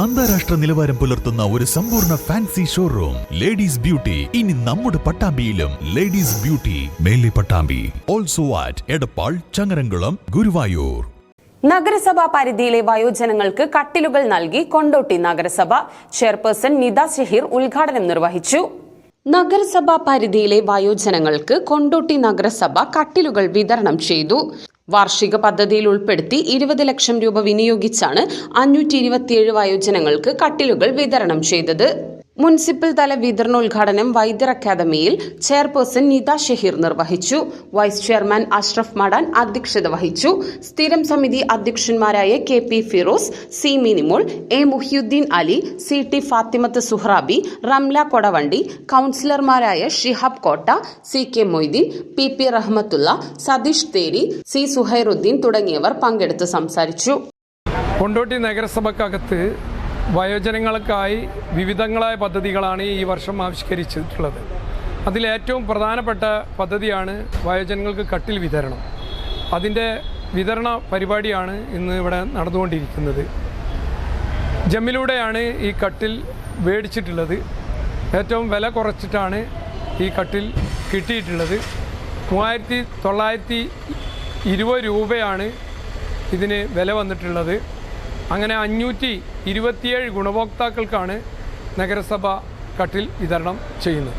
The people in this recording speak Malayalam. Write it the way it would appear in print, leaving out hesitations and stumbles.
അന്താരാഷ്ട്ര നിലവാരം പുലർത്തുന്ന ഒരു സമ്പൂർണ്ണ ഫാൻസി ഷോറൂം ലേഡീസ് ബ്യൂട്ടി ഇനി നമ്മുടെ പട്ടാമ്പിയിലും. ലേഡീസ് ബ്യൂട്ടി മേലെ പട്ടാമ്പി, ഓൾസോ ആറ്റ് എടപ്പാൾ, ചങ്ങരംകുളം, ഗുരുവായൂർ. നഗരസഭാ പരിധിയിലെ വയോജനങ്ങൾക്ക് കട്ടിലുകൾ നൽകി കൊണ്ടോട്ടി നഗരസഭ. ചെയർപേഴ്സൺ നിത ഷഹീർ ഉദ്ഘാടനം നിർവഹിച്ചു. നഗരസഭാ പരിധിയിലെ വയോജനങ്ങൾക്ക് കൊണ്ടോട്ടി നഗരസഭ കട്ടിലുകൾ വിതരണം ചെയ്തു. വാർഷിക പദ്ധതിയിൽ ഉൾപ്പെടുത്തി 20 ലക്ഷം രൂപ വിനിയോഗിച്ചാണ് 527 വയോജനങ്ങൾക്ക് കട്ടിലുകൾ വിതരണം ചെയ്തത്. മുനിസിപ്പൽ തല വിതരണോദ്ഘാടനം വൈദ്യർ അക്കാദമിയിൽ ചെയർപേഴ്സൺ നിത ഷഹീർ നിർവഹിച്ചു. വൈസ് ചെയർമാൻ അഷ്റഫ് മടാൻ അധ്യക്ഷത വഹിച്ചു. സ്ഥിരം സമിതി അധ്യക്ഷന്മാരായ KP Firoz, C Minimol, A Muhiyuddin Ali, CT Fathimath Suhrabi, Ramla Kodavandi, കൗൺസിലർമാരായ ഷിഹാബ് കോട്ട, CK മൊയ്തീൻ, PP റഹ്മത്തുള്ള, സതീഷ് തേരി, C സുഹൈറുദ്ദീൻ തുടങ്ങിയവർ പങ്കെടുത്ത് സംസാരിച്ചു. കൊണ്ടോട്ടി നഗരസഭക്കകത്ത് വയോജനങ്ങൾക്കായി വിവിധങ്ങളായ പദ്ധതികളാണ് ഈ വർഷം ആവിഷ്കരിച്ചിട്ടുള്ളത്. അതിലേറ്റവും പ്രധാനപ്പെട്ട പദ്ധതിയാണ് വയോജനങ്ങൾക്ക് കട്ടിൽ വിതരണം. അതിൻ്റെ വിതരണ പരിപാടിയാണ് ഇന്ന് ഇവിടെ നടന്നുകൊണ്ടിരിക്കുന്നത്. ജമ്മിലൂടെയാണ് ഈ കട്ടിൽ മേടിച്ചിട്ടുള്ളത്. ഏറ്റവും വില കുറച്ചിട്ടാണ് ഈ കട്ടിൽ കിട്ടിയിട്ടുള്ളത്. 3920 രൂപയാണ് ഇതിന് വില വന്നിട്ടുള്ളത്. അങ്ങനെ 527 ഗുണഭോക്താക്കൾക്കാണ് നഗരസഭ കട്ടിൽ വിതരണം ചെയ്യുന്നത്.